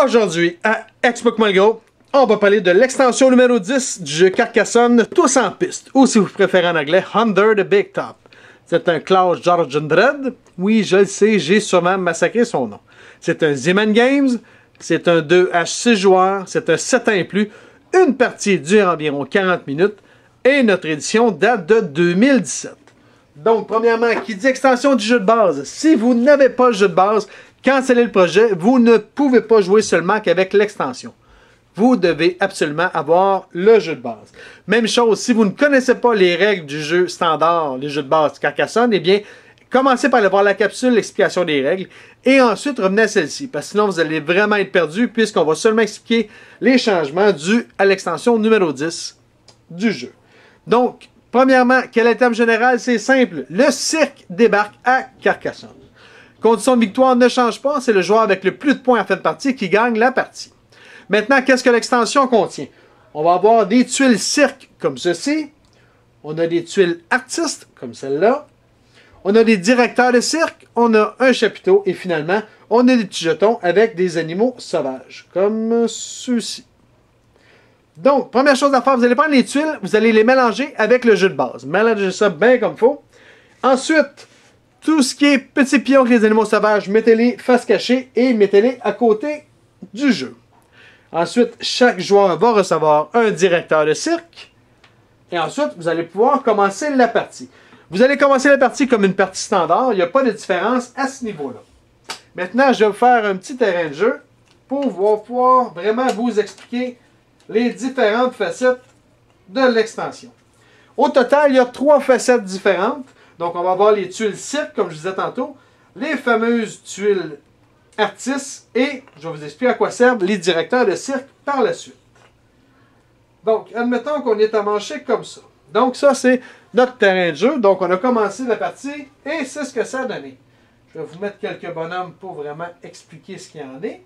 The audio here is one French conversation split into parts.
Aujourd'hui, à Xbox Go, on va parler de l'extension numéro 10 du jeu Carcassonne Tous en piste, ou si vous préférez en anglais, Under the Big Top. C'est un Klaus Jorgenrud. Oui, je le sais, j'ai sûrement massacré son nom. C'est un Z-Man Games, c'est un 2H6 joueurs, c'est un 7 ans et plus. Une partie dure environ 40 minutes et notre édition date de 2017. Donc, premièrement, qui dit extension du jeu de base, si vous n'avez pas le jeu de base, cancellez le projet, vous ne pouvez pas jouer seulement qu'avec l'extension. Vous devez absolument avoir le jeu de base. Même chose, si vous ne connaissez pas les règles du jeu standard, les jeux de base Carcassonne, eh bien, commencez par aller voir la capsule, l'explication des règles, et ensuite revenez à celle-ci, parce que sinon vous allez vraiment être perdu, puisqu'on va seulement expliquer les changements dus à l'extension numéro 10 du jeu. Donc, premièrement, quel est le thème général? C'est simple, le cirque débarque à Carcassonne. Condition de victoire ne change pas, c'est le joueur avec le plus de points en fin de partie qui gagne la partie. Maintenant, qu'est-ce que l'extension contient? On va avoir des tuiles cirque comme ceci. On a des tuiles artistes comme celle-là. On a des directeurs de cirque. On a un chapiteau. Et finalement, on a des petits jetons avec des animaux sauvages comme ceux-ci. Donc, première chose à faire, vous allez prendre les tuiles, vous allez les mélanger avec le jeu de base. Mélangez ça bien comme il faut. Ensuite, tout ce qui est petits pions avec les animaux sauvages, mettez-les face cachée et mettez-les à côté du jeu. Ensuite, chaque joueur va recevoir un directeur de cirque. Et ensuite, vous allez pouvoir commencer la partie. Vous allez commencer la partie comme une partie standard. Il n'y a pas de différence à ce niveau-là. Maintenant, je vais vous faire un petit terrain de jeu pour pouvoir vraiment vous expliquer les différentes facettes de l'extension. Au total, il y a 3 facettes différentes. Donc, on va avoir les tuiles cirque, comme je disais tantôt, les fameuses tuiles artistes, et je vais vous expliquer à quoi servent les directeurs de cirque par la suite. Donc, admettons qu'on est amanché comme ça. Donc, ça, c'est notre terrain de jeu. Donc, on a commencé la partie, et c'est ce que ça a donné. Je vais vous mettre quelques bonhommes pour vraiment expliquer ce qu'il y en est.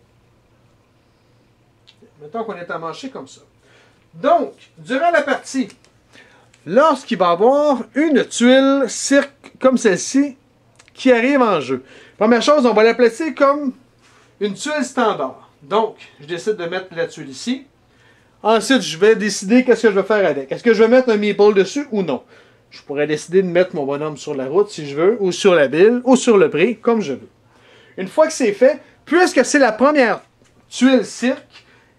Mettons qu'on est amanché comme ça. Donc, durant la partie, lorsqu'il va y avoir une tuile cirque comme celle-ci qui arrive en jeu, première chose, on va la placer comme une tuile standard. Donc, je décide de mettre la tuile ici. Ensuite, je vais décider qu'est-ce que je vais faire avec. Est-ce que je vais mettre un meeple dessus ou non? Je pourrais décider de mettre mon bonhomme sur la route si je veux, ou sur la ville, ou sur le pré, comme je veux. Une fois que c'est fait, puisque c'est la première tuile cirque,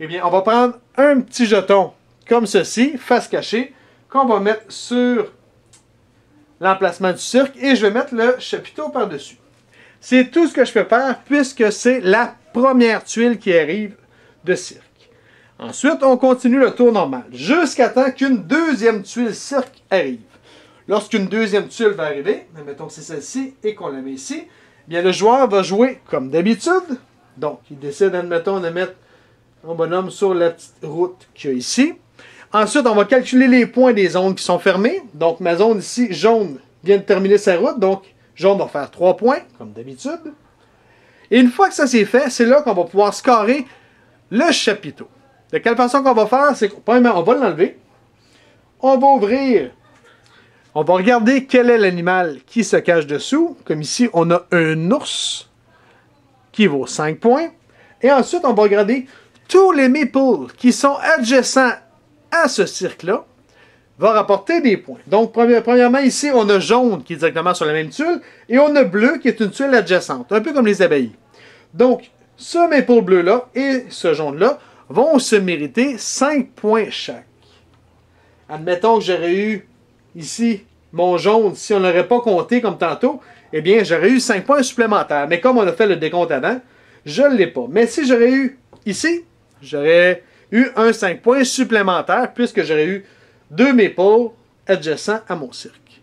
eh bien, on va prendre un petit jeton comme ceci, face cachée, qu'on va mettre sur l'emplacement du cirque, et je vais mettre le chapiteau par-dessus. C'est tout ce que je peux faire, puisque c'est la première tuile qui arrive de cirque. Ensuite, on continue le tour normal, jusqu'à temps qu'une deuxième tuile cirque arrive. Lorsqu'une deuxième tuile va arriver, mettons que c'est celle-ci, et qu'on la met ici, bien le joueur va jouer comme d'habitude. Donc, il décide, admettons, de mettre un bonhomme sur la petite route qu'il y a ici. Ensuite, on va calculer les points des zones qui sont fermées. Donc, ma zone ici, jaune, vient de terminer sa route. Donc, jaune va faire 3 points, comme d'habitude. Et une fois que ça c'est fait, c'est là qu'on va pouvoir scorer le chapiteau. De quelle façon qu'on va faire? C'est premièrement, on va l'enlever. On va ouvrir. On va regarder quel est l'animal qui se cache dessous. Comme ici, on a un ours qui vaut 5 points. Et ensuite, on va regarder tous les meeples qui sont adjacents à ce cirque-là va rapporter des points. Donc, premièrement, ici, on a jaune qui est directement sur la même tuile et on a bleu qui est une tuile adjacente, un peu comme les abbayes. Donc, ce maple bleu-là et ce jaune-là vont se mériter 5 points chaque. Admettons que j'aurais eu ici mon jaune, si on n'aurait pas compté comme tantôt, eh bien, j'aurais eu 5 points supplémentaires. Mais comme on a fait le décompte avant, je ne l'ai pas. Mais si j'aurais eu ici, j'aurais eu un 5 points supplémentaire puisque j'aurais eu 2 maples adjacents à mon cirque.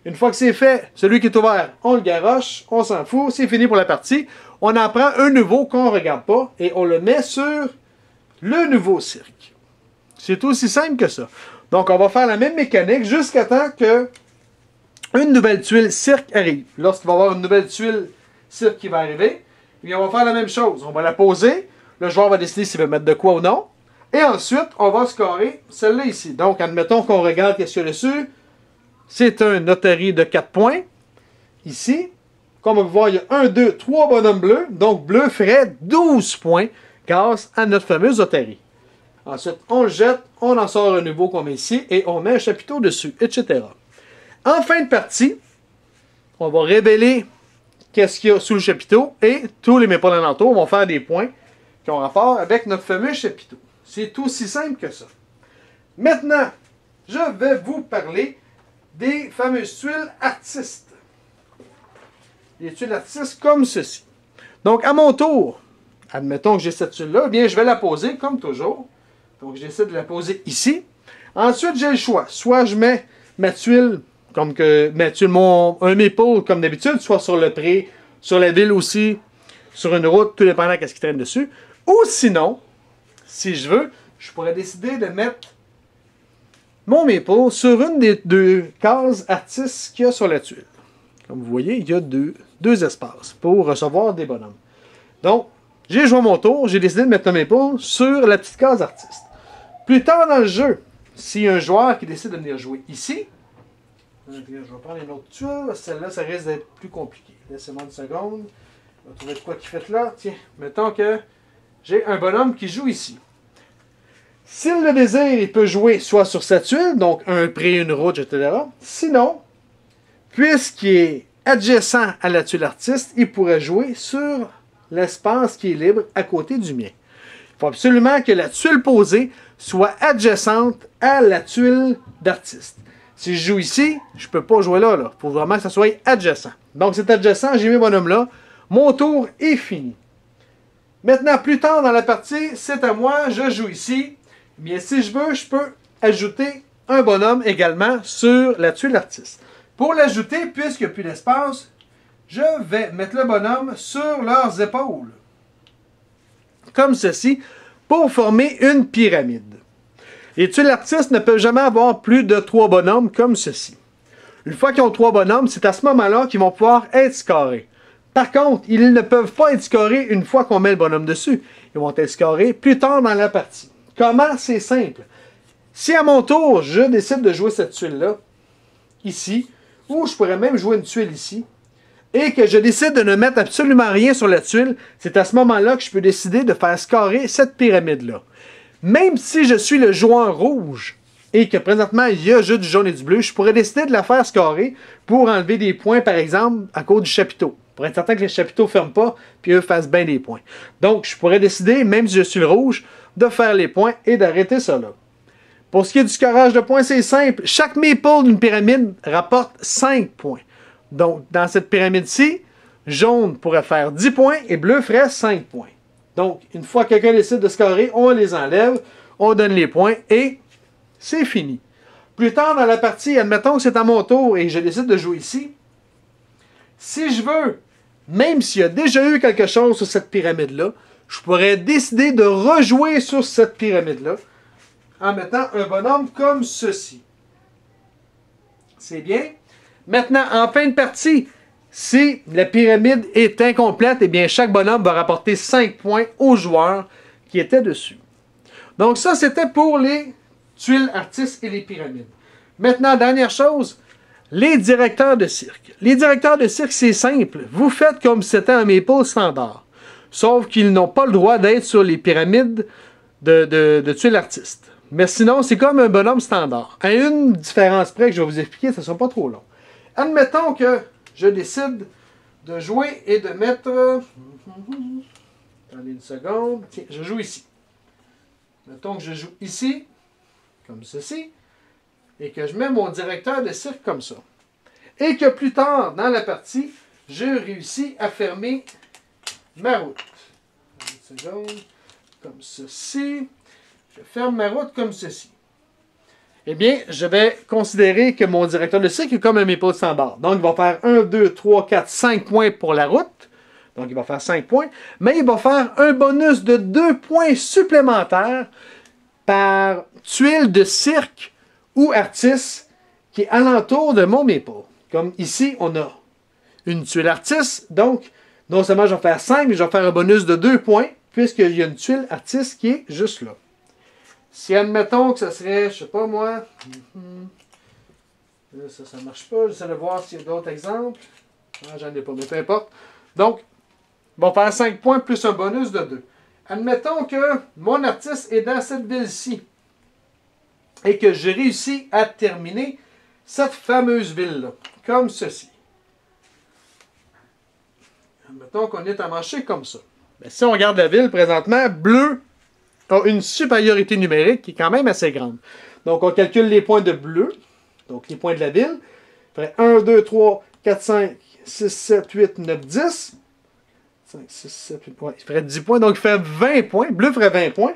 Une fois que c'est fait, celui qui est ouvert, on le garoche, on s'en fout, c'est fini pour la partie. On en prend un nouveau qu'on ne regarde pas et on le met sur le nouveau cirque. C'est aussi simple que ça. Donc on va faire la même mécanique jusqu'à temps que une nouvelle tuile cirque arrive. Lorsqu'il va y avoir une nouvelle tuile cirque qui va arriver, et on va faire la même chose. On va la poser, le joueur va décider s'il veut mettre de quoi ou non. Et ensuite, on va scorer celle-là ici. Donc, admettons qu'on regarde qu'est-ce qu'il y a dessus. C'est un notary de 4 points. Ici, comme on peut voir, il y a 1, 2, 3 bonhommes bleus. Donc, bleu ferait 12 points grâce à notre fameuse otarie. Ensuite, on le jette, on en sort un nouveau qu'on met ici et on met un chapiteau dessus, etc. En fin de partie, on va révéler qu'est-ce qu'il y a sous le chapiteau et tous les mépaules alentours vont faire des points qui ont rapport avec notre fameux chapiteau. C'est aussi simple que ça. Maintenant, je vais vous parler des fameuses tuiles artistes. Les tuiles artistes comme ceci. Donc, à mon tour, admettons que j'ai cette tuile-là, eh bien, je vais la poser comme toujours. Donc, j'essaie de la poser ici. Ensuite, j'ai le choix. Soit je mets ma tuile, comme que un maple comme d'habitude, soit sur le pré, sur la ville aussi, sur une route, tout dépendant de ce qui traîne dessus. Ou sinon, si je veux, je pourrais décider de mettre mon maple sur une des deux cases artistes qu'il y a sur la tuile. Comme vous voyez, il y a deux espaces pour recevoir des bonhommes. Donc, j'ai joué mon tour, j'ai décidé de mettre le maple sur la petite case artiste. Plus tard dans le jeu, s'il y a un joueur qui décide de venir jouer ici, je vais prendre une autre tuile, celle-là, ça risque d'être plus compliqué. Laissez-moi une seconde. On va trouver de quoi qui fait là. Tiens, mettons que j'ai un bonhomme qui joue ici. S'il le désire, il peut jouer soit sur sa tuile, donc un pré, une route, etc. Sinon, puisqu'il est adjacent à la tuile artiste, il pourrait jouer sur l'espace qui est libre à côté du mien. Il faut absolument que la tuile posée soit adjacente à la tuile d'artiste. Si je joue ici, je ne peux pas jouer là. Il faut vraiment que ça soit adjacent. Donc c'est adjacent, j'ai mis mon bonhomme là. Mon tour est fini. Maintenant, plus tard dans la partie, c'est à moi, je joue ici. Bien, si je veux, je peux ajouter un bonhomme également sur la tuile artiste. Pour l'ajouter, puisqu'il n'y a plus d'espace, je vais mettre le bonhomme sur leurs épaules. Comme ceci, pour former une pyramide. Les tuiles artistes ne peuvent jamais avoir plus de 3 bonhommes comme ceci. Une fois qu'ils ont 3 bonhommes, c'est à ce moment-là qu'ils vont pouvoir être scorés. Par contre, ils ne peuvent pas être scorés une fois qu'on met le bonhomme dessus. Ils vont être scorés plus tard dans la partie. Comment? C'est simple. Si à mon tour, je décide de jouer cette tuile-là, ici, ou je pourrais même jouer une tuile ici, et que je décide de ne mettre absolument rien sur la tuile, c'est à ce moment-là que je peux décider de faire scorer cette pyramide-là. Même si je suis le joueur rouge et que présentement il y a juste du jaune et du bleu, je pourrais décider de la faire scorer pour enlever des points, par exemple, à cause du chapiteau. Pour être certain que les chapiteaux ne ferment pas puis eux fassent bien des points. Donc, je pourrais décider, même si je suis le rouge, de faire les points et d'arrêter ça là. Pour ce qui est du scorage de points, c'est simple. Chaque maple d'une pyramide rapporte 5 points. Donc, dans cette pyramide-ci, jaune pourrait faire 10 points et bleu ferait 5 points. Donc, une fois que quelqu'un décide de scorer, on les enlève, on donne les points et c'est fini. Plus tard dans la partie, admettons que c'est à mon tour et je décide de jouer ici. Si je veux, même s'il y a déjà eu quelque chose sur cette pyramide-là, je pourrais décider de rejouer sur cette pyramide-là en mettant un bonhomme comme ceci. C'est bien. Maintenant, en fin de partie, si la pyramide est incomplète, eh bien chaque bonhomme va rapporter 5 points au joueur qui était dessus. Donc ça, c'était pour les tuiles artistes et les pyramides. Maintenant, dernière chose, les directeurs de cirque. Les directeurs de cirque, c'est simple. Vous faites comme si c'était un maple standard. Sauf qu'ils n'ont pas le droit d'être sur les pyramides de tuiles artistes. Mais sinon, c'est comme un bonhomme standard. À une différence près que je vais vous expliquer, ça ne sera pas trop long. Admettons que je décide de jouer et de mettre... Attendez une seconde. Tiens, je joue ici. Mettons que je joue ici, comme ceci, et que je mets mon directeur de cirque comme ça. Et que plus tard, dans la partie, je réussis à fermer ma route. Une seconde. Comme ceci. Je ferme ma route comme ceci. Eh bien, je vais considérer que mon directeur de cirque est comme un maple standard. Donc, il va faire 1, 2, 3, 4, 5 points pour la route. Donc, il va faire 5 points. Mais il va faire un bonus de 2 points supplémentaires par tuile de cirque ou artiste qui est alentour de mon maple. Comme ici, on a une tuile artiste. Donc, non seulement je vais faire 5, mais je vais faire un bonus de 2 points puisqu'il y a une tuile artiste qui est juste là. Si admettons que ça serait, je sais pas moi, ça marche pas, j'essaie de voir s'il y a d'autres exemples. Ah, j'en ai pas, mais peu importe. Donc, on va faire 5 points plus un bonus de 2. admettons que mon artiste est dans cette ville-ci et que j'ai réussi à terminer cette fameuse ville-là, comme ceci. Admettons qu'on est amanché comme ça. Ben, si on regarde la ville présentement, bleu a une supériorité numérique qui est quand même assez grande. Donc on calcule les points de bleu, donc les points de la ville. Il ferait 1, 2, 3, 4, 5, 6, 7, 8, 9, 10. 5, 6, 7, 8, ouais, il ferait 10 points, donc il ferait 20 points. Bleu ferait 20 points.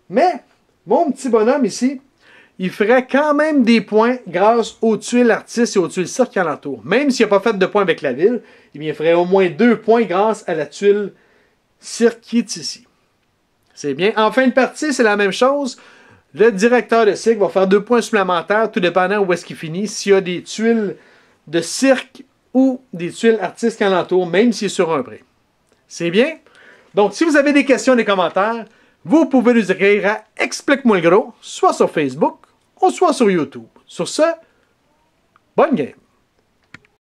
Mais mon petit bonhomme ici, il ferait quand même des points grâce aux tuiles artistes et aux tuiles cirque alentour. Même s'il n'a pas fait de points avec la ville, eh bien, il ferait au moins 2 points grâce à la tuile cirque qui est ici. C'est bien. En fin de partie, c'est la même chose. Le directeur de cirque va faire 2 points supplémentaires, tout dépendant où est-ce qu'il finit, s'il y a des tuiles de cirque ou des tuiles artistes alentour, même s'il est sur un prêt. C'est bien? Donc, si vous avez des questions dans les commentaires, vous pouvez nous écrire à Explique-moi le gros, soit sur Facebook ou soit sur YouTube. Sur ce, bonne game!